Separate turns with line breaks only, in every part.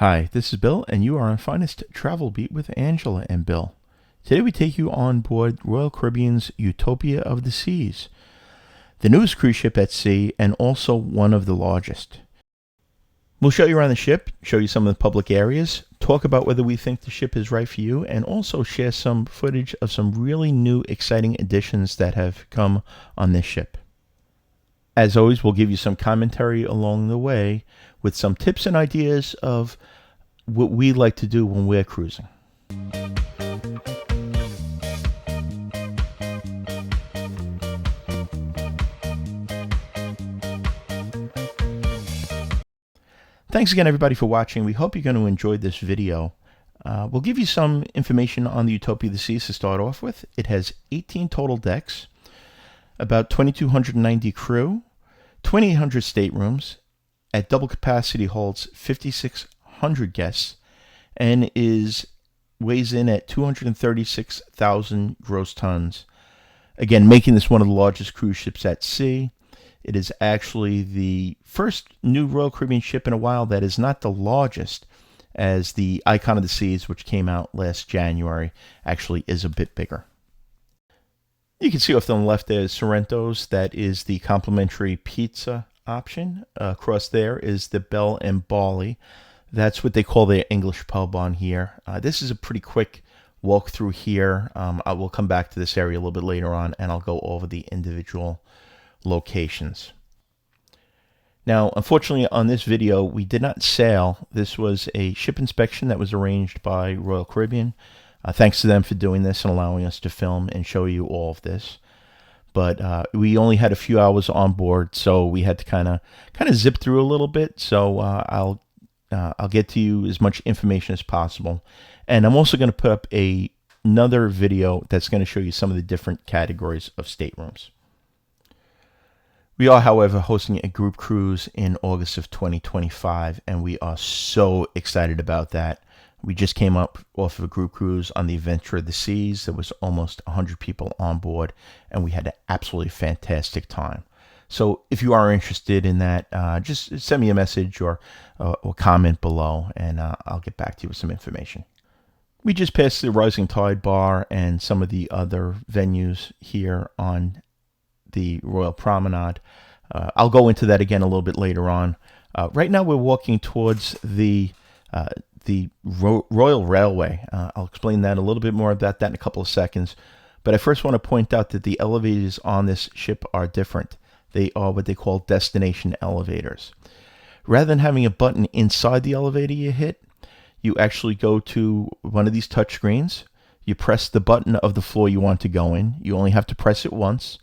Hi, this is Bill, and you are on Finest Travel Beat with Angela and Bill. Today we take you on board Royal Caribbean's Utopia of the Seas, the newest cruise ship at sea and also one of the largest. We'll show you around the ship, show you some of the public areas, talk about whether we think the ship is right for you, and also share some footage of some really new, exciting additions that have come on this ship. As always, we'll give you some commentary along the way with some tips and ideas of what we like to do when we're cruising. Thanks again, everybody, for watching. We hope you're going to enjoy this video. We'll give you some information on the Utopia of the Seas to start off with. It has 18 total decks, about 2,290 crew, 2,800 staterooms. At double capacity holds 5,600 guests and weighs in at 236,000 gross tons. Again, making this one of the largest cruise ships at sea. It is actually the first new Royal Caribbean ship in a while that is not the largest, as the Icon of the Seas, which came out last January, actually is a bit bigger. You can see off on the left there is Sorrento's. That is the complimentary pizza option. Across there is the Bell and Barley. That's what they call their English pub on here. This is a pretty quick walk through here. I will come back to this area a little bit later on, and I'll go over the individual locations. Now, unfortunately, on this video, we did not sail. This was a ship inspection that was arranged by Royal Caribbean. Thanks to them for doing this and allowing us to film and show you all of this. But we only had a few hours on board, so we had to kind of zip through a little bit. So I'll get to you as much information as possible, and I'm also going to put up another video that's going to show you some of the different categories of staterooms. We are, however, hosting a group cruise in August of 2025, and we are so excited about that. We just came up off of a group cruise on the Adventure of the Seas. There was almost 100 people on board, and we had an absolutely fantastic time. So if you are interested in that, just send me a message or comment below, and I'll get back to you with some information. We just passed the Rising Tide Bar and some of the other venues here on the Royal Promenade. I'll go into that again a little bit later on. Right now we're walking towards the Royal Railway. I'll explain that a little bit more about that in a couple of seconds. But I first want to point out that the elevators on this ship are different. They are what they call destination elevators. Rather than having a button inside the elevator you hit, you actually go to one of these touch screens. You press the button of the floor you want to go in. You only have to press it once,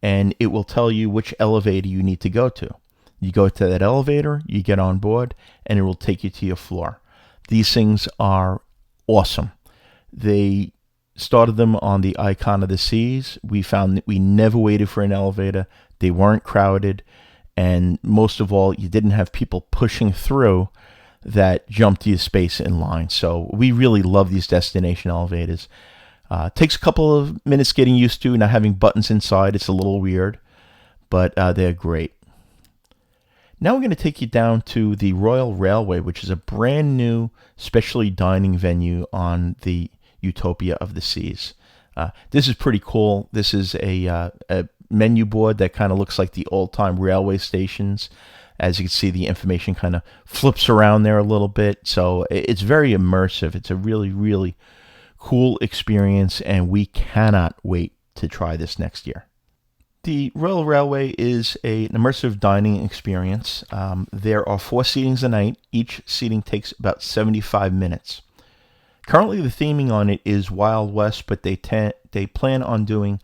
and it will tell you which elevator you need to go to. You go to that elevator, you get on board, and it will take you to your floor. These things are awesome. They started them on the Icon of the Seas. We found that we never waited for an elevator. They weren't crowded. And most of all, you didn't have people pushing through that jumped you space in line. So we really love these destination elevators. Takes a couple of minutes getting used to, not having buttons inside. It's a little weird, but they're great. Now we're going to take you down to the Royal Railway, which is a brand new specialty dining venue on the Utopia of the Seas. This is pretty cool. This is a menu board that kind of looks like the old-time railway stations. As you can see, the information kind of flips around there a little bit. So it's very immersive. It's a really, really cool experience, and we cannot wait to try this next year. The Royal Railway is an immersive dining experience. There are 4 seatings a night. Each seating takes about 75 minutes. Currently, the theming on it is Wild West, but they plan on doing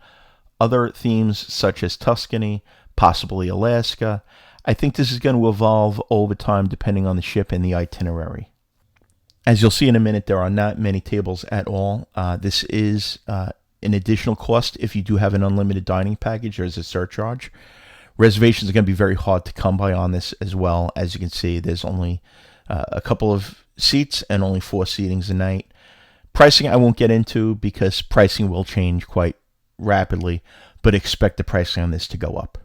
other themes such as Tuscany, possibly Alaska. I think this is going to evolve over time depending on the ship and the itinerary. As you'll see in a minute, there are not many tables at all. This is an additional cost if you do have an unlimited dining package. There's a surcharge. Reservations are going to be very hard to come by on this as well. As you can see, there's only a couple of seats and only 4 seatings a night. Pricing I won't get into because pricing will change quite rapidly, but expect the pricing on this to go up.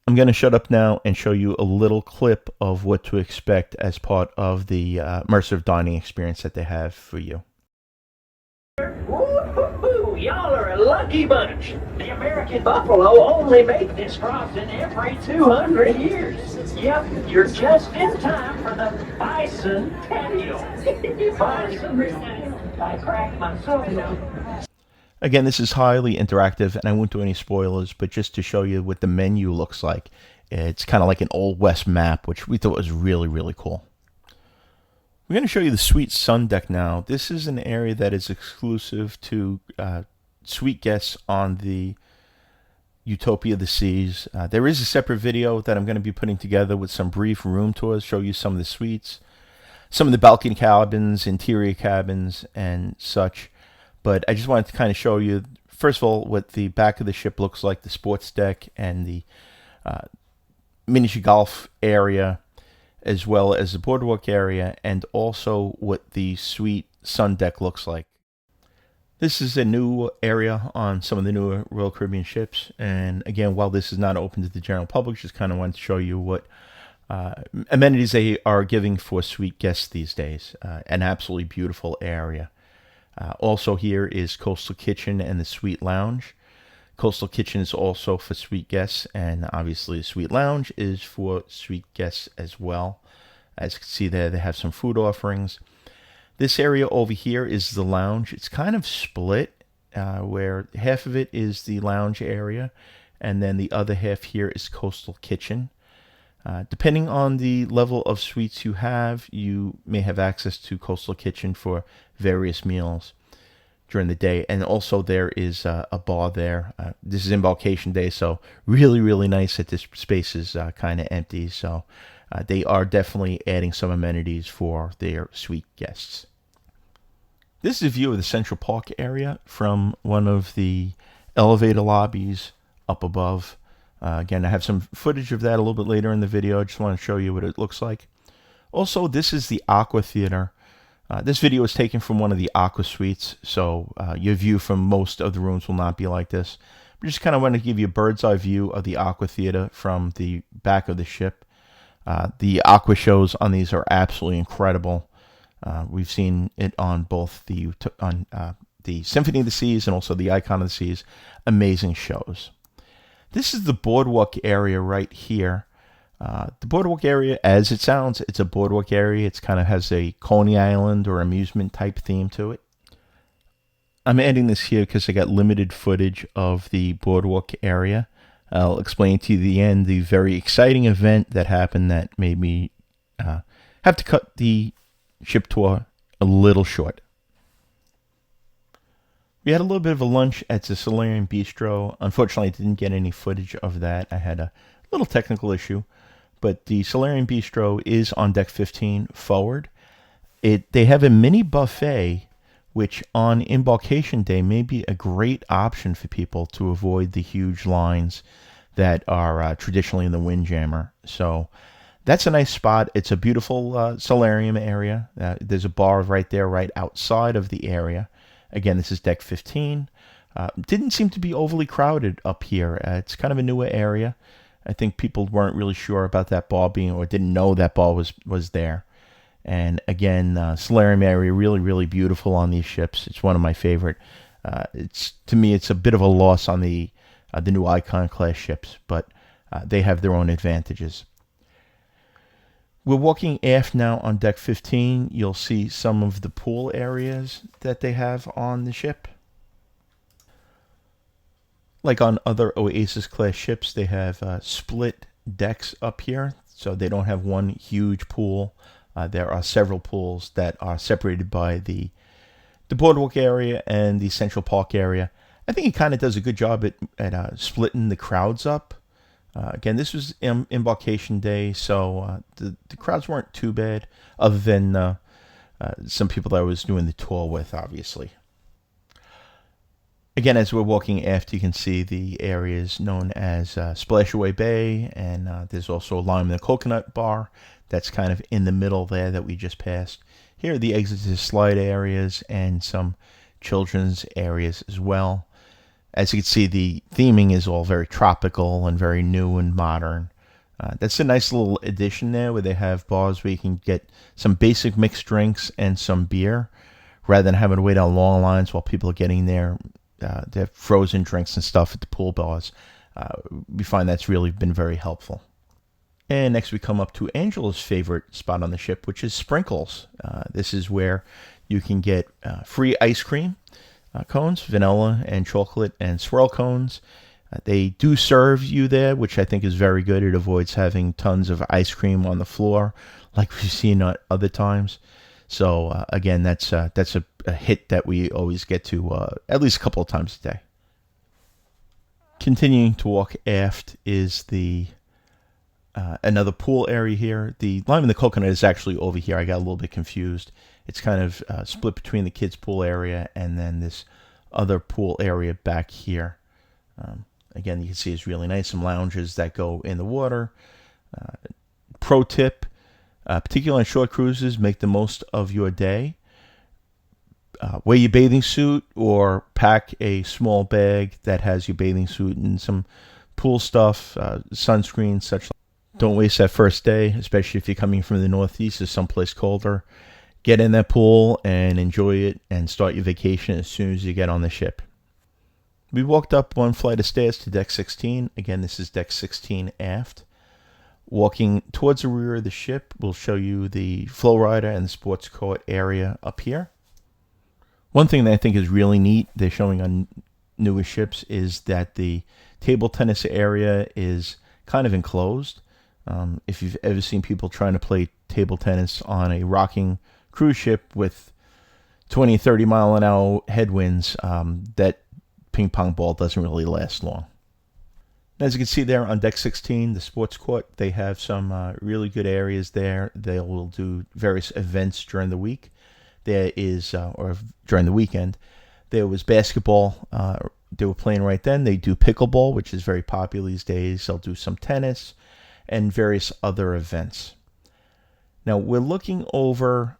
I'm going to shut up now and show you a little clip of what to expect as part of the immersive dining experience that they have for you.
Woo-hoo-hoo! Y'all are a lucky bunch. The American buffalo only make this frosting every 200 years. Yep, you're just in time for the bison patio. Bison patio. I cracked myself up.
Again, this is highly interactive, and I won't do any spoilers, but just to show you what the menu looks like. It's kind of like an Old West map, which we thought was really, really cool. We're going to show you the suite sun deck now. This is an area that is exclusive to suite guests on the Utopia of the Seas. There is a separate video that I'm going to be putting together with some brief room tours, show you some of the suites, some of the balcony cabins, interior cabins, and such. But I just wanted to kind of show you, first of all, what the back of the ship looks like, the sports deck and the miniature golf area, as well as the boardwalk area, and also what the suite sun deck looks like. This is a new area on some of the newer Royal Caribbean ships, and again, while this is not open to the general public, just kind of wanted to show you what amenities they are giving for suite guests these days. An absolutely beautiful area. Also here is Coastal Kitchen and the Suite Lounge. Coastal Kitchen is also for suite guests, and obviously the Suite Lounge is for suite guests as well. As you can see there, they have some food offerings. This area over here is the lounge. It's kind of split, where half of it is the lounge area, and then the other half here is Coastal Kitchen. Depending on the level of suites you have, you may have access to Coastal Kitchen for various meals during the day. And also there is a bar there. This is embarkation day, so really, really nice that this space is kind of empty. So they are definitely adding some amenities for their suite guests. This is a view of the Central Park area from one of the elevator lobbies up above. Again, I have some footage of that a little bit later in the video. I just want to show you what it looks like. Also, this is the Aqua Theater. This video is taken from one of the Aqua Suites, so your view from most of the rooms will not be like this. I just kind of want to give you a bird's eye view of the Aqua Theater from the back of the ship. The Aqua shows on these are absolutely incredible. We've seen it on both the Symphony of the Seas and also the Icon of the Seas. Amazing shows. This is the boardwalk area right here. The boardwalk area, as it sounds, it's a boardwalk area. It kind of has a Coney Island or amusement type theme to it. I'm adding this here because I got limited footage of the boardwalk area. I'll explain to you the end the very exciting event that happened that made me have to cut the ship tour a little short. We had a little bit of a lunch at the Solarium Bistro. Unfortunately, I didn't get any footage of that. I had a little technical issue. But the Solarium Bistro is on deck 15 forward. They have a mini buffet, which on embarkation day may be a great option for people to avoid the huge lines that are traditionally in the Windjammer. So that's a nice spot. It's a beautiful solarium area. There's a bar right there, right outside of the area. Again, this is deck 15. Didn't seem to be overly crowded up here. It's kind of a newer area. I think people weren't really sure about that bar being, or didn't know that bar was there. And again, solarium area really, really beautiful on these ships. It's one of my favorite. To me, it's a bit of a loss on the new Icon class ships, but they have their own advantages. We're walking aft now on deck 15. You'll see some of the pool areas that they have on the ship. Like on other Oasis class ships, they have split decks up here, so they don't have one huge pool. There are several pools that are separated by the boardwalk area and the Central Park area. I think it kind of does a good job at splitting the crowds up. Again, this was embarkation day, so the crowds weren't too bad, other than some people that I was doing the tour with, obviously. Again, as we're walking aft, you can see the areas known as Splashaway Bay, and there's also a Lime and the Coconut Bar that's kind of in the middle there that we just passed. Here are the exit to slide areas and some children's areas as well. As you can see, the theming is all very tropical and very new and modern. That's a nice little addition there where they have bars where you can get some basic mixed drinks and some beer rather than having to wait on long lines while people are getting their frozen drinks and stuff at the pool bars. We find that's really been very helpful. And next we come up to Angela's favorite spot on the ship, which is Sprinkles. This is where you can get free ice cream cones, vanilla and chocolate and swirl cones. They do serve you there, which I think is very good. It avoids having tons of ice cream on the floor like we've seen at other times. So again, that's a hit that we always get to at least a couple of times a day. Continuing to walk aft is the another pool area here. The Lime and the Coconut is actually over here. I got a little bit confused. It's kind of split between the kids' pool area and then this other pool area back here. Again, you can see it's really nice. Some lounges that go in the water. Pro tip, particularly on short cruises, make the most of your day. Wear your bathing suit or pack a small bag that has your bathing suit and some pool stuff, sunscreen, such. Don't waste that first day, especially if you're coming from the Northeast or someplace colder. Get in that pool and enjoy it and start your vacation as soon as you get on the ship. We walked up one flight of stairs to deck 16. Again, this is deck 16 aft. Walking towards the rear of the ship, we'll show you the flow rider and the sports court area up here. One thing that I think is really neat, they're showing on newer ships, is that the table tennis area is kind of enclosed. If you've ever seen people trying to play table tennis on a rocking cruise ship with 20, 30 mile an hour headwinds, that ping pong ball doesn't really last long. As you can see there on deck 16, the sports court, they have some really good areas there. They will do various events during the week. There is, or during the weekend, there was basketball. They were playing right then. They do pickleball, which is very popular these days. They'll do some tennis and various other events. Now we're looking over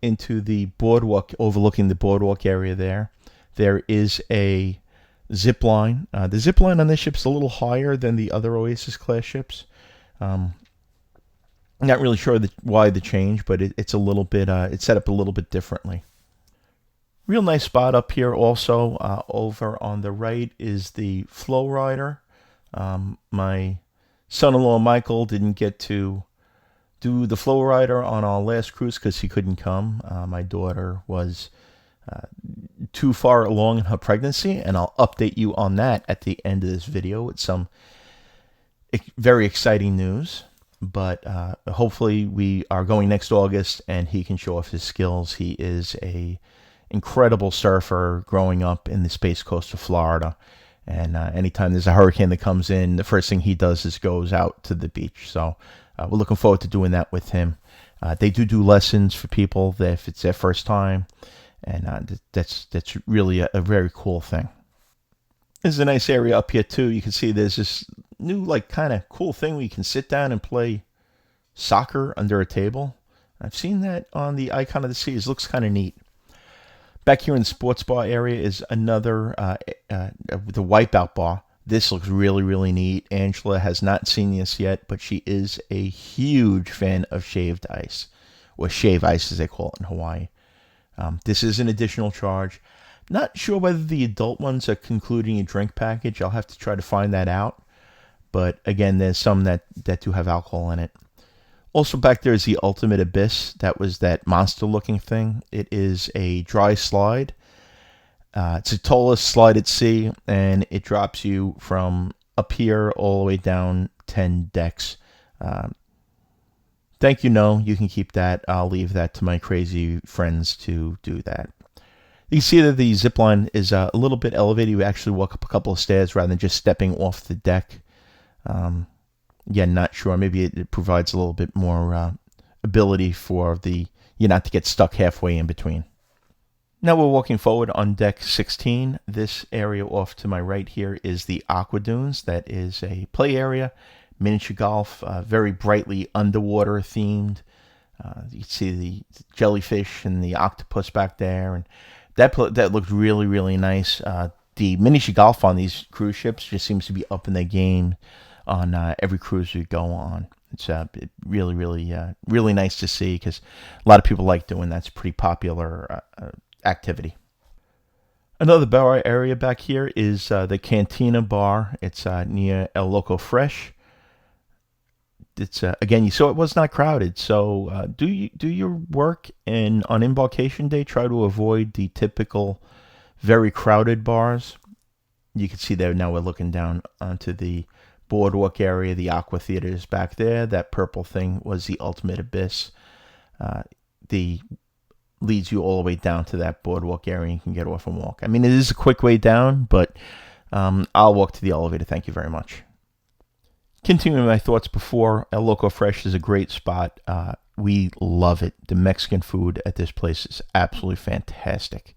into the boardwalk, overlooking the boardwalk area there. There is a zip line. The zip line on this ship's a little higher than the other Oasis Class ships. Not really sure why the change, but it's a little bit, it's set up a little bit differently. Real nice spot up here also. Over on the right is the flow rider. My son-in-law Michael didn't get to do the flow rider on our last cruise because he couldn't come. My daughter was too far along in her pregnancy, and I'll update you on that at the end of this video with some very exciting news. But hopefully we are going next August and he can show off his skills. He is a incredible surfer growing up in the Space Coast of Florida. And anytime there's a hurricane that comes in, the first thing he does is goes out to the beach. So we're looking forward to doing that with him. They do lessons for people that if it's their first time. And that's really a very cool thing. There's a nice area up here too. You can see there's this new like kind of cool thing where you can sit down and play soccer under a table. I've seen that on the Icon of the Seas. Looks kind of neat. Back here in the sports bar area is another the Wipeout bar. This looks really, really neat. Angela has not seen this yet, but she is a huge fan of shaved ice, or shave ice as they call it in Hawaii. This is an additional charge. Not sure whether the adult ones are including a drink package. I'll have to try to find that out. But again, there's some that do have alcohol in it. Also back there is the Ultimate Abyss. That was that monster-looking thing. It is a dry slide. It's a tallest slide at sea, and it drops you from up here all the way down 10 decks. Thank you, no. You can keep that. I'll leave that to my crazy friends to do that. You can see that the zip line is a little bit elevated. You actually walk up a couple of stairs rather than just stepping off the deck. Again, not sure. Maybe it provides a little bit more ability for you not to get stuck halfway in between. Now we're walking forward on deck 16. This area off to my right here is the Aqua Dunes. That is a play area, miniature golf, very brightly underwater themed. You can see the jellyfish and the octopus back there, and that looked really, really nice. the miniature golf on these cruise ships just seems to be up in their game on every cruise we go on. It's really, really, really nice to see because a lot of people like doing that. It's a pretty popular activity. Another bar area back here is the Cantina Bar. It's near El Loco Fresh. It's again, you saw it was not crowded. So do your work on embarkation day. Try to avoid the typical very crowded bars. You can see there now we're looking down onto the boardwalk area. The Aqua Theater is back there. That purple thing was the Ultimate Abyss. The leads you all the way down to that boardwalk area. You can get off and walk. I mean, it is a quick way down, but I'll walk to the elevator. Thank you very much. Continuing my thoughts before, El Loco Fresh is a great spot. We love it. The Mexican food at this place is absolutely fantastic.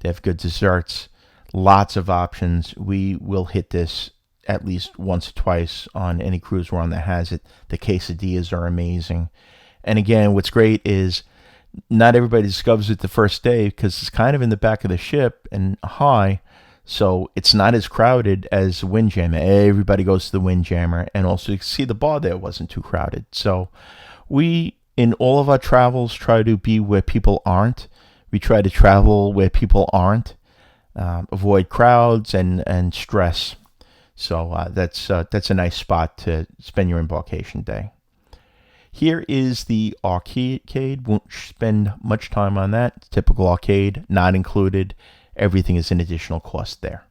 They have good desserts, lots of options. We will hit this at least once or twice on any cruise we're on that has it. The quesadillas are amazing. And again, what's great is not everybody discovers it the first day because it's kind of in the back of the ship and high. So it's not as crowded as the Windjammer. Everybody goes to the Windjammer. And also you can see the bar there wasn't too crowded. So we, in all of our travels, try to be where people aren't. We try to travel where people aren't. Avoid crowds and stress. So that's a nice spot to spend your embarkation day. Here is the arcade. Won't spend much time on that. Typical arcade, not included. Everything is an additional cost there.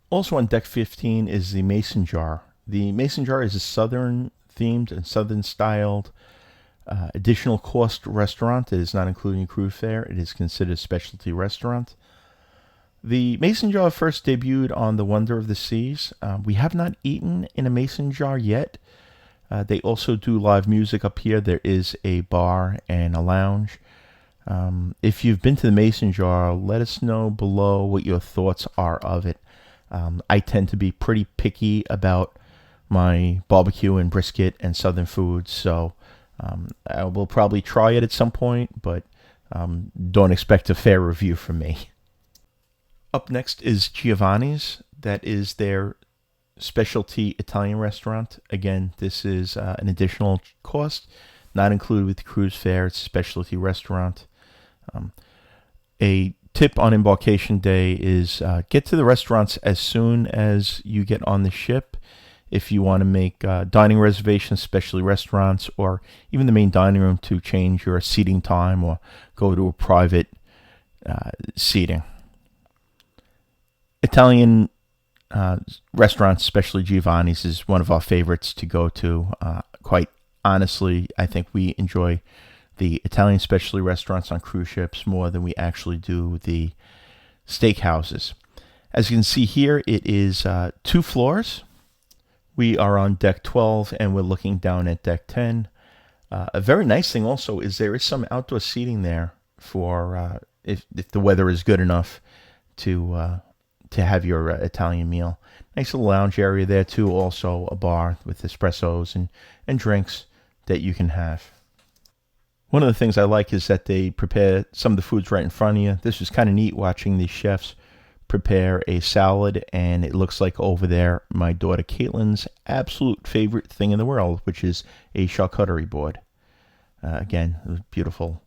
Also on deck 15 is the Mason Jar. The Mason Jar is a southern themed and southern styled additional cost restaurant. It is not including cruise fare. It is considered a specialty restaurant. The Mason Jar first debuted on the Wonder of the Seas. We have not eaten in a Mason Jar yet. They also do live music up here. There is a bar and a lounge. If you've been to the Mason Jar, let us know below what your thoughts are of it. I tend to be pretty picky about my barbecue and brisket and southern foods, so I will probably try it at some point, but don't expect a fair review from me. Up next is Giovanni's. That is their specialty Italian restaurant. Again, this is an additional cost, not included with the cruise fare. It's a specialty restaurant. A tip on embarkation day is get to the restaurants as soon as you get on the ship. If you want to make dining reservations, especially restaurants, or even the main dining room to change your seating time or go to a private seating. Italian restaurants, especially Giovanni's, is one of our favorites to go to. Quite honestly, I think we enjoy the Italian specialty restaurants on cruise ships more than we actually do the steakhouses. As you can see here, it is 2 floors. We are on deck 12 and we're looking down at deck 10. A very nice thing also is there is some outdoor seating there for if the weather is good enough to have your Italian meal. Nice little lounge area there too. Also a bar with espressos and drinks that you can have. One of the things I like is that they prepare some of the foods right in front of you. This is kind of neat watching these chefs prepare a salad, and it looks like over there my daughter Caitlin's absolute favorite thing in the world, which is a charcuterie board. Again, beautiful,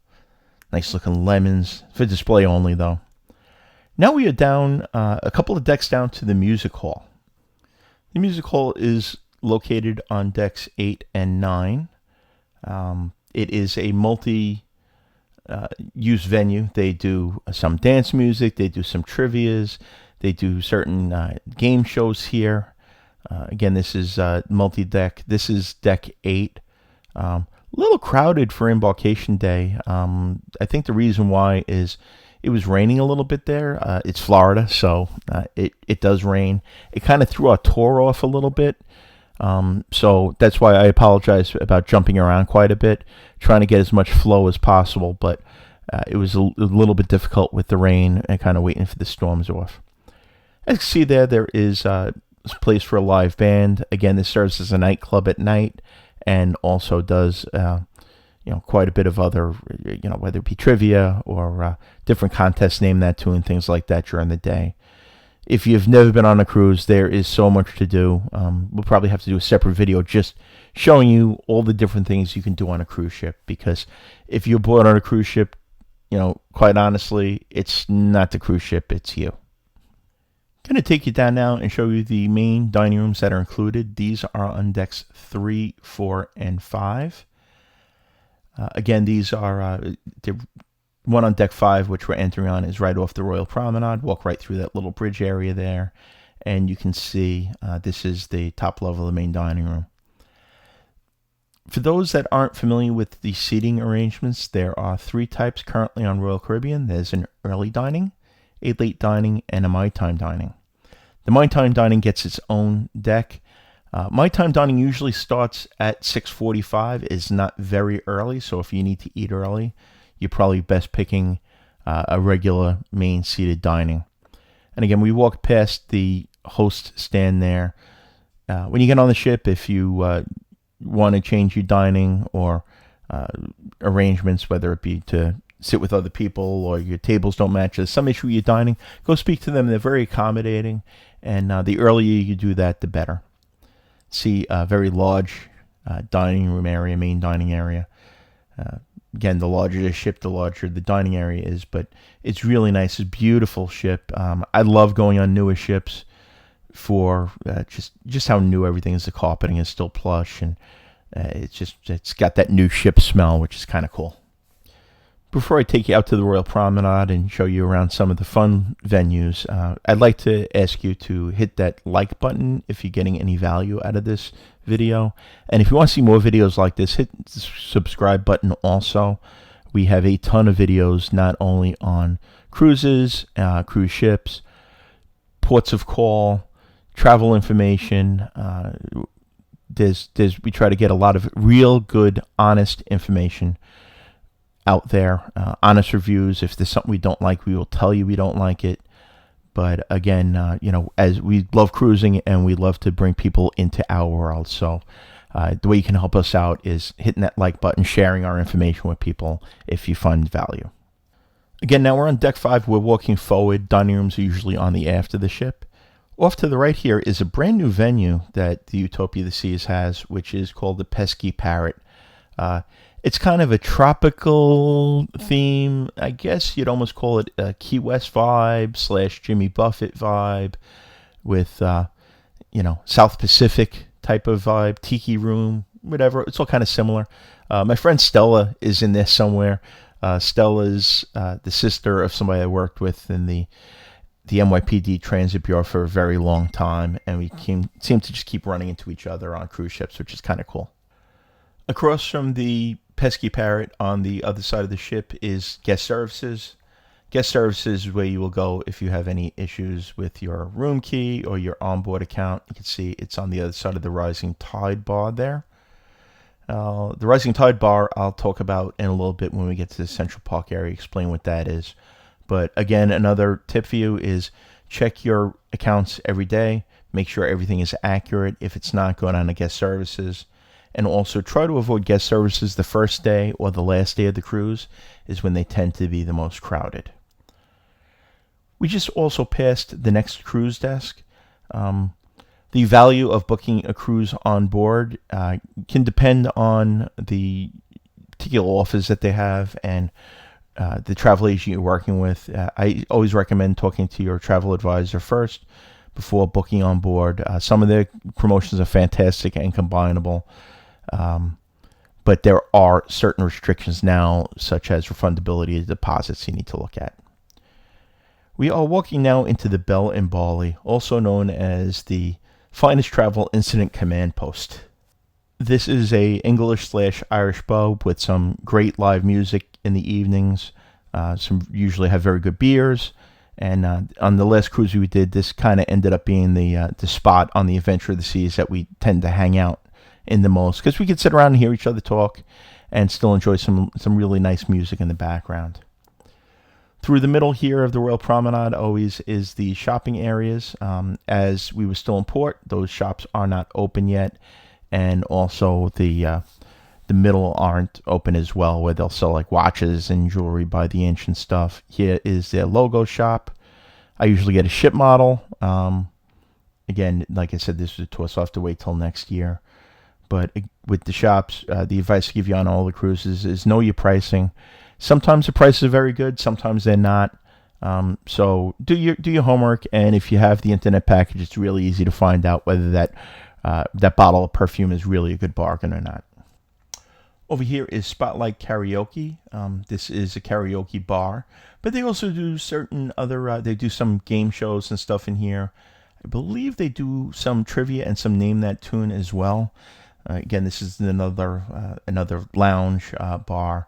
nice looking lemons, for display only though. Now we are down a couple of decks down to the music hall. The music hall is located on decks 8 and 9. It is a multi-use venue. They do some dance music. They do some trivias. They do certain game shows here. Again, this is multi-deck. This is deck 8. A little crowded for embarkation day. I think the reason why is it was raining a little bit there. It's Florida, so it does rain. It kind of threw our tour off a little bit. So that's why I apologize about jumping around quite a bit, trying to get as much flow as possible, but it was a little bit difficult with the rain and kind of waiting for the storms off. As you can see there is a place for a live band. Again, this serves as a nightclub at night and also does quite a bit of other, whether it be trivia or different contests, name that tune, things like that during the day. If you've never been on a cruise, there is so much to do. We'll probably have to do a separate video just showing you all the different things you can do on a cruise ship, because if you're aboard on a cruise ship, quite honestly, it's not the cruise ship, it's you. I'm going to take you down now and show you the main dining rooms that are included. These are on decks 3, 4, and 5. Again, these are the one on deck 5, which we're entering on, is right off the Royal Promenade. Walk right through that little bridge area there, and you can see this is the top level of the main dining room. For those that aren't familiar with the seating arrangements, there are 3 types currently on Royal Caribbean. There's an early dining, a late dining, and a my time dining. The my time dining gets its own deck. My time dining usually starts at 6:45. Is not very early, so if you need to eat early, you're probably best picking a regular main seated dining. And again, we walked past the host stand there. When you get on the ship, if you want to change your dining or arrangements, whether it be to sit with other people or your tables don't match, there's some issue with your dining, go speak to them. They're very accommodating, and the earlier you do that, the better. See a very large dining room area, main dining area. Again, the larger the ship, the larger the dining area is, but it's really nice. It's a beautiful ship. I love going on newer ships for just how new everything is. The carpeting is still plush, and it's got that new ship smell, which is kind of cool. Before I take you out to the Royal Promenade and show you around some of the fun venues, I'd like to ask you to hit that like button if you're getting any value out of this video. And if you want to see more videos like this, hit the subscribe button also. We have a ton of videos not only on cruises, cruise ships, ports of call, travel information. We try to get a lot of real good, honest information out there, honest reviews. If there's something we don't like, we will tell you we don't like it. But again, as we love cruising and we love to bring people into our world, so the way you can help us out is hitting that like button, sharing our information with people if you find value. Again, now we're on deck 5. We're walking forward. Dining rooms are usually on the aft of the ship. Off to the right here is a brand new venue that the Utopia of the Seas has, which is called the Pesky Parrot. It's kind of a tropical theme. I guess you'd almost call it a Key West vibe / Jimmy Buffett vibe with, South Pacific type of vibe, tiki room, whatever. It's all kind of similar. My friend Stella is in there somewhere. Stella's the sister of somebody I worked with in the NYPD Transit Bureau for a very long time, and we seem to just keep running into each other on cruise ships, which is kind of cool. Across from the Pesky Parrot on the other side of the ship is guest services. Guest services is where you will go if you have any issues with your room key or your onboard account. You can see it's on the other side of the Rising Tide bar there. The Rising Tide bar I'll talk about in a little bit when we get to the Central Park area, explain what that is. But again, another tip for you is check your accounts every day. Make sure everything is accurate. If it's not, go down to guest services. And also try to avoid guest services the first day or the last day of the cruise, is when they tend to be the most crowded. We just also passed the next cruise desk. The value of booking a cruise on board can depend on the particular offers that they have and the travel agent you're working with. I always recommend talking to your travel advisor first before booking on board. Some of their promotions are fantastic and combinable. But there are certain restrictions now, such as refundability of deposits you need to look at. We are walking now into the Bell and Barley, also known as the Finest Travel Incident Command Post. This is a English/Irish pub with some great live music in the evenings. Some usually have very good beers. And on the last cruise we did, this kind of ended up being the spot on the Adventure of the Seas that we tend to hang out in the most, because we could sit around and hear each other talk and still enjoy some really nice music in the background. Through the middle here of the Royal Promenade always is the shopping areas. As we were still in port, those shops are not open yet, and also the middle aren't open as well, where they'll sell like watches and jewelry by the inch and stuff. Here is their logo shop. I usually get a ship model. Again, like I said, this was a tour, so I'll have to wait till next year. But with the shops, the advice I give you on all the cruises is know your pricing. Sometimes the prices are very good, sometimes they're not. So do your homework, and if you have the internet package, it's really easy to find out whether that bottle of perfume is really a good bargain or not. Over here is Spotlight Karaoke. This is a karaoke bar, but they also do certain other. They do some game shows and stuff in here. I believe they do some trivia and some Name That Tune as well. Again, this is another lounge bar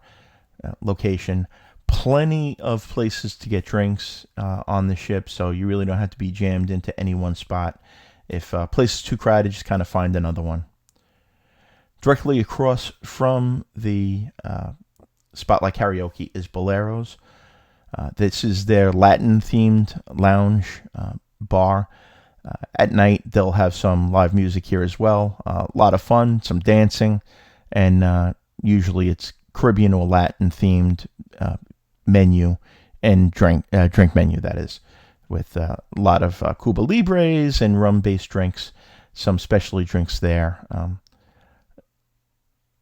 location. Plenty of places to get drinks on the ship, so you really don't have to be jammed into any one spot. If a place is too crowded, just kind of find another one. Directly across from the Spotlight Karaoke is Bolero's. This is their Latin-themed lounge bar. At night, they'll have some live music here as well. A lot of fun, some dancing, and usually it's Caribbean or Latin-themed menu and drink menu, that is, with a lot of Cuba Libres and rum-based drinks, some specialty drinks there.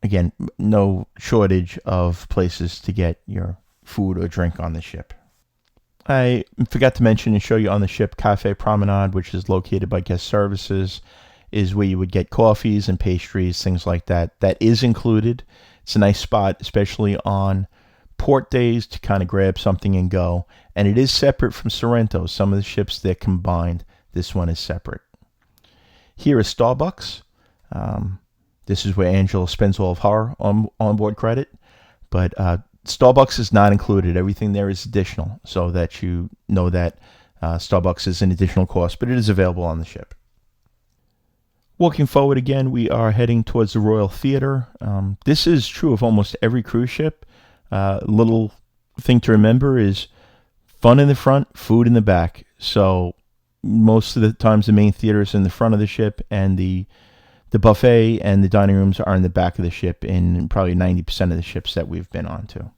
Again, no shortage of places to get your food or drink on the ship. I forgot to mention and show you on the ship Cafe Promenade, which is located by guest services, is where you would get coffees and pastries, things like that. That is included. It's a nice spot, especially on port days, to kind of grab something and go. And it is separate from Sorrento. Some of the ships, they're combined. This one is separate. Here is Starbucks. This is where Angela spends all of her onboard credit. But Starbucks is not included. Everything there is additional, so that you know that Starbucks is an additional cost, but it is available on the ship. Walking forward again, we are heading towards the Royal Theater. This is true of almost every cruise ship. Little thing to remember is fun in the front, food in the back. So most of the times the main theater is in the front of the ship, and the buffet and the dining rooms are in the back of the ship in probably 90% of the ships that we've been on to.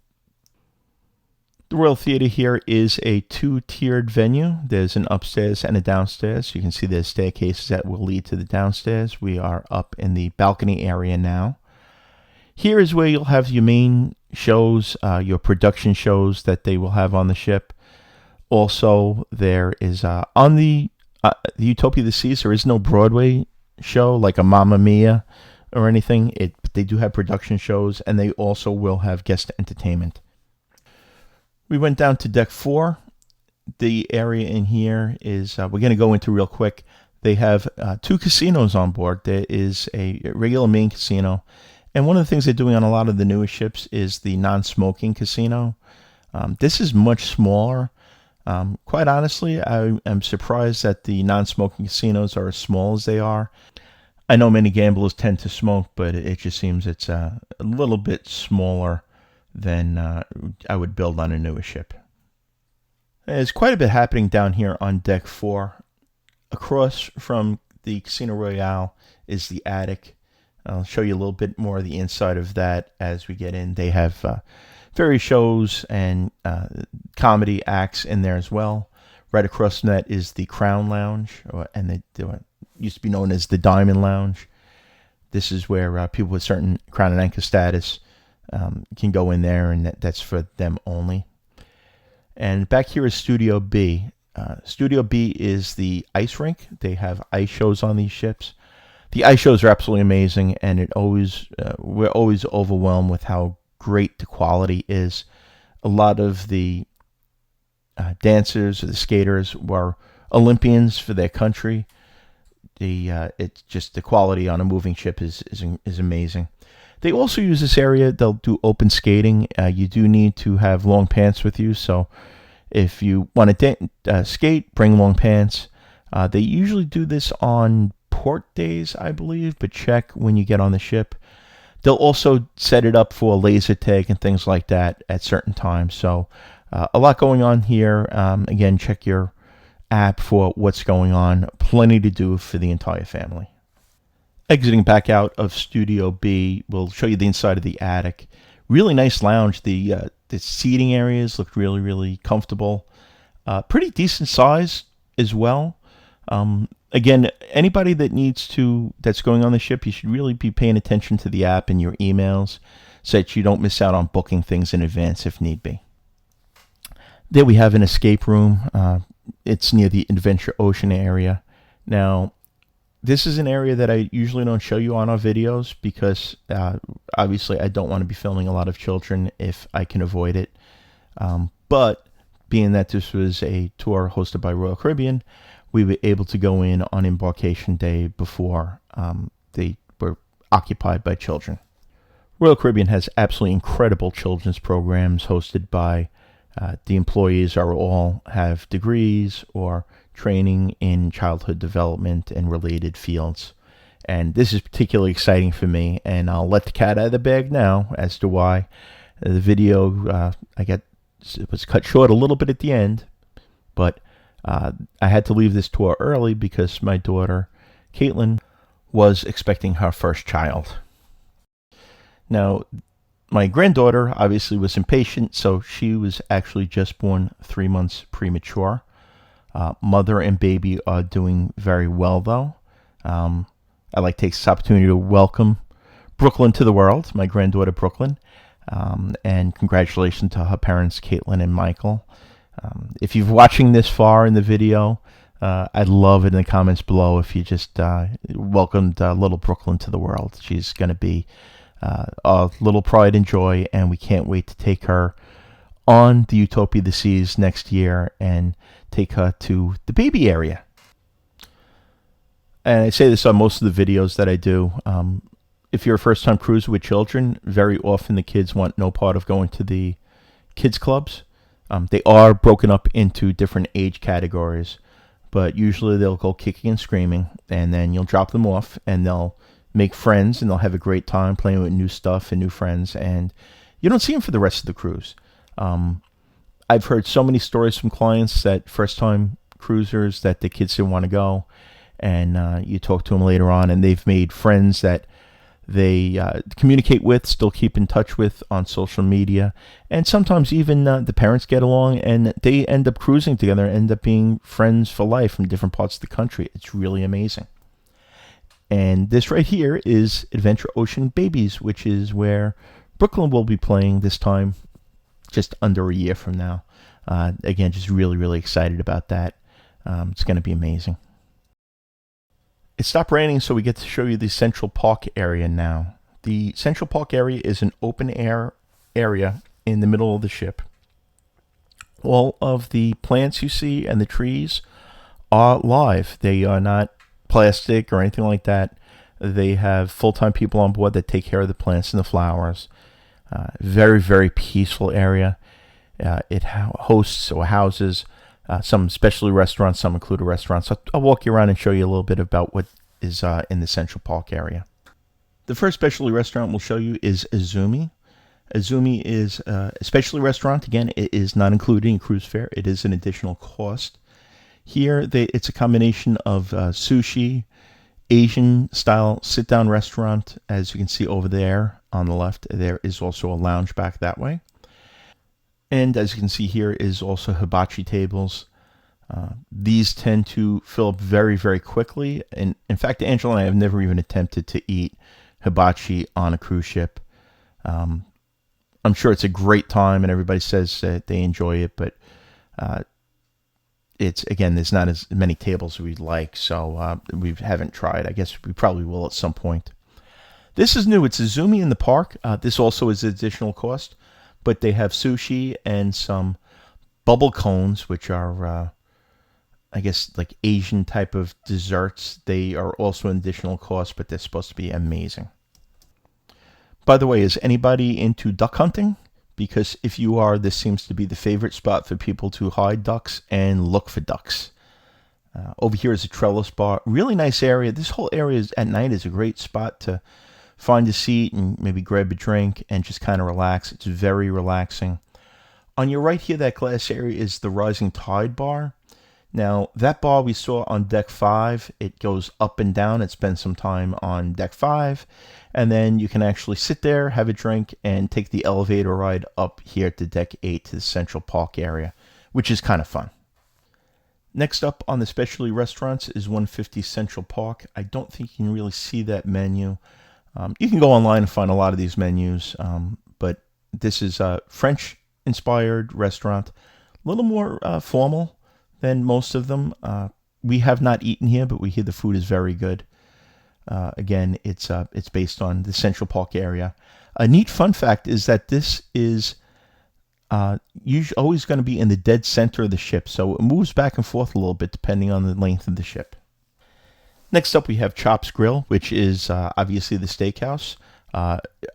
The Royal Theater here is a two-tiered venue. There's an upstairs and a downstairs. You can see there's staircases that will lead to the downstairs. We are up in the balcony area now. Here is where you'll have your main shows, your production shows that they will have on the ship. Also, there is on the Utopia of the Seas, there is no Broadway show like a Mamma Mia or anything. They do have production shows, and they also will have guest entertainment. We went down to deck 4. The area in here is we're going to go into real quick. They have 2 casinos on board. There is a regular main casino, and one of the things they're doing on a lot of the newer ships is the non-smoking casino. This is much smaller. Quite honestly, I am surprised that the non-smoking casinos are as small as they are. I know many gamblers tend to smoke, but it just seems it's a little bit smaller than I would build on a newer ship. There's quite a bit happening down here on deck 4. Across from the Casino Royale is the attic. I'll show you a little bit more of the inside of that as we get in. They have various shows and comedy acts in there as well. Right across from that is the Crown Lounge, and it used to be known as the Diamond Lounge. This is where people with certain Crown and Anchor status can go in there, and that's for them only. And back here is Studio B. Studio B is the ice rink. They have ice shows on these ships. The ice shows are absolutely amazing, and we're always overwhelmed with how great the quality is. A lot of the dancers or the skaters were Olympians for their country. It's just the quality on a moving ship is amazing. They also use this area. They'll do open skating. You do need to have long pants with you, so if you want to skate, bring long pants. They usually do this on port days, I believe, but check when you get on the ship. They'll also set it up for laser tag and things like that at certain times. So a lot going on here. Again, check your app for what's going on. Plenty to do for the entire family. Exiting back out of Studio B, we'll show you the inside of the attic. Really nice lounge. The seating areas look really, really comfortable. Pretty decent size as well. Again, anybody that's going on the ship, you should really be paying attention to the app and your emails so that you don't miss out on booking things in advance if need be. There we have an escape room. It's near the Adventure Ocean area. Now, this is an area that I usually don't show you on our videos because obviously I don't want to be filming a lot of children if I can avoid it. But being that this was a tour hosted by Royal Caribbean, we were able to go in on embarkation day before they were occupied by children. Royal Caribbean has absolutely incredible children's programs hosted by the employees all have degrees or training in childhood development and related fields. And this is particularly exciting for me, and I'll let the cat out of the bag now as to why. The video it was cut short a little bit at the end, but I had to leave this tour early because my daughter, Caitlin, was expecting her first child. Now, my granddaughter obviously was impatient, so she was actually just born 3 months premature. Mother and baby are doing very well, though. I'd like to take this opportunity to welcome Brooklyn to the world, my granddaughter Brooklyn, and congratulations to her parents, Caitlin and Michael. If you're watching this far in the video, I'd love it in the comments below if you just welcomed little Brooklyn to the world. She's going to be a little pride and joy, and we can't wait to take her on the Utopia of the Seas next year and take her to the baby area. And I say this on most of the videos that I do. If you're a first-time cruiser with children, very often the kids want no part of going to the kids clubs. They are broken up into different age categories, but usually they'll go kicking and screaming, and then you'll drop them off, and they'll make friends, and they'll have a great time playing with new stuff and new friends, and you don't see them for the rest of the cruise. I've heard so many stories from clients that first-time cruisers that the kids didn't want to go, and you talk to them later on, and they've made friends that they communicate with, still keep in touch with on social media, and sometimes even the parents get along, and they end up cruising together, end up being friends for life from different parts of the country. It's really amazing. And this right here is Adventure Ocean Babies, which is where Brooklyn will be playing this time just under a year from now. Again, just really, really excited about that. It's going to be amazing. It stopped raining, so we get to show you the Central Park area now. The Central Park area is an open air area in the middle of the ship. All of the plants you see and the trees are live. They are not plastic or anything like that. They have full-time people on board that take care of the plants and the flowers. Very, very peaceful area. It hosts or houses some specialty restaurants, some include a restaurant. So I'll walk you around and show you a little bit about what is in the Central Park area. The first specialty restaurant we'll show you is Izumi. Izumi is a specialty restaurant. Again, it is not included in cruise fare. It is an additional cost. Here, it's a combination of sushi, Asian-style sit-down restaurant. As you can see over there on the left, there is also a lounge back that way. And as you can see here is also hibachi tables. These tend to fill up very, very quickly. And in fact, Angela and I have never even attempted to eat hibachi on a cruise ship. I'm sure it's a great time and everybody says that they enjoy it, but there's not as many tables as we'd like, so we haven't tried. I guess we probably will at some point. This is new. It's Izumi in the park. This also is additional cost, but they have sushi and some bubble cones, which are, I guess, like Asian type of desserts. They are also an additional cost, but they're supposed to be amazing. By the way, is anybody into duck hunting? Because if you are, this seems to be the favorite spot for people to hide ducks and look for ducks. Over here is a trellis bar. Really nice area. This whole area at night is a great spot to find a seat and maybe grab a drink and just kind of relax. It's very relaxing. On your right here, that glass area is the Rising Tide bar. Now, that bar we saw on deck 5, it goes up and down. It spends some time on deck 5, and then you can actually sit there, have a drink, and take the elevator ride up here to deck 8 to the Central Park area, which is kind of fun. Next up on the specialty restaurants is 150 Central Park. I don't think you can really see that menu. You can go online and find a lot of these menus, but this is a French-inspired restaurant, a little more formal than most of them. We have not eaten here, but we hear the food is very good. Again, it's based on the Central Park area. A neat fun fact is that this is usually always going to be in the dead center of the ship, so it moves back and forth a little bit depending on the length of the ship. Next up, we have Chops Grill, which is obviously the steakhouse.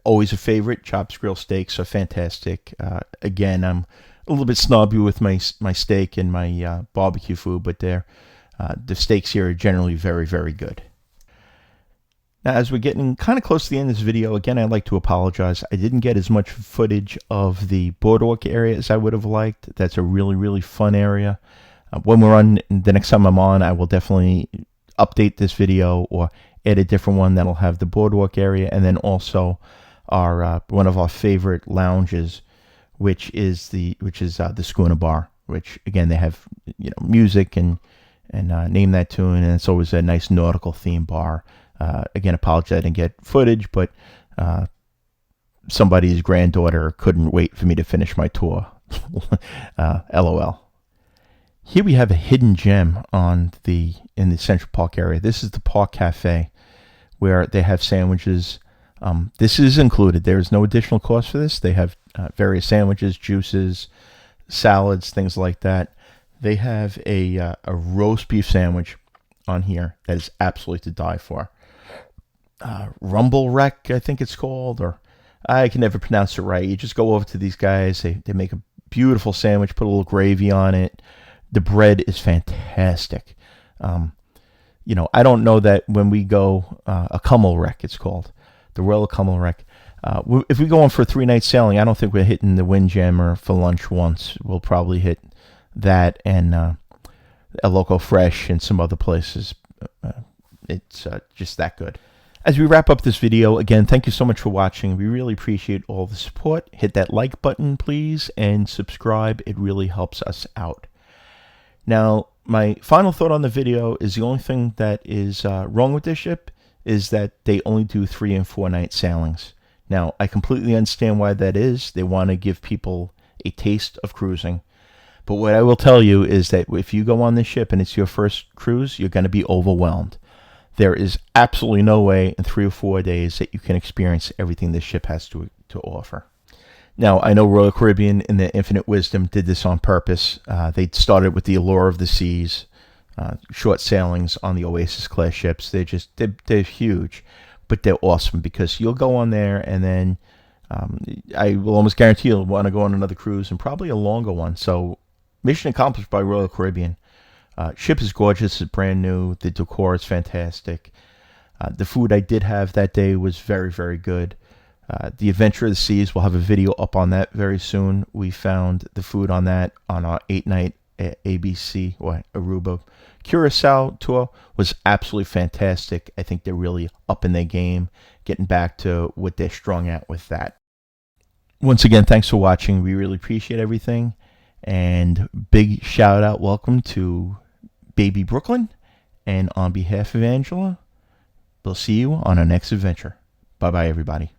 Always a favorite. Chops Grill steaks are fantastic. Again, I'm a little bit snobby with my steak and my barbecue food, but the steaks here are generally very, very good. Now, as we're getting kind of close to the end of this video, again, I'd like to apologize. I didn't get as much footage of the boardwalk area as I would have liked. That's a really, really fun area. When we're on, the next time I'm on, I will definitely update this video or add a different one that'll have the boardwalk area, and then also our one of our favorite lounges, which is the Schooner Bar, which again they have music and name that tune, and it's always a nice nautical theme bar. Again, apologize I didn't get footage, but somebody's granddaughter couldn't wait for me to finish my tour. LOL. Here we have a hidden gem in the Central Park area. This is the Park Cafe, where they have sandwiches. This is included. There is no additional cost for this. They have various sandwiches, juices, salads, things like that. They have a roast beef sandwich on here that is absolutely to die for. Rumble Wreck, I think it's called, or I can never pronounce it right. You just go over to these guys. They make a beautiful sandwich, put a little gravy on it. The bread is fantastic. I don't know that when we go, a Cummel Wreck, it's called, the Royal Cummel Wreck. If we go on for a 3-night sailing, I don't think we're hitting the Windjammer for lunch once. We'll probably hit that and El Loco Fresh and some other places. It's just that good. As we wrap up this video, again, thank you so much for watching. We really appreciate all the support. Hit that like button, please, and subscribe. It really helps us out. Now, my final thought on the video is the only thing that is wrong with this ship is that they only do 3- and 4-night sailings. Now, I completely understand why that is. They want to give people a taste of cruising. But what I will tell you is that if you go on this ship and it's your first cruise, you're going to be overwhelmed. There is absolutely no way in 3 or 4 days that you can experience everything this ship has to offer. Now, I know Royal Caribbean, in their infinite wisdom, did this on purpose. They started with the Allure of the Seas, short sailings on the Oasis Class ships. They're huge, but they're awesome because you'll go on there and then I will almost guarantee you'll want to go on another cruise and probably a longer one. So, mission accomplished by Royal Caribbean. Ship is gorgeous. It's brand new. The decor is fantastic. The food I did have that day was very, very good. The Adventure of the Seas, we'll have a video up on that very soon. We found the food on that on our 8-night ABC or Aruba Curacao tour. Was absolutely fantastic. I think they're really up in their game, getting back to what they're strong at with that. Once again, thanks for watching. We really appreciate everything. And big shout out, welcome to Baby Brooklyn. And on behalf of Angela, we'll see you on our next adventure. Bye-bye, everybody.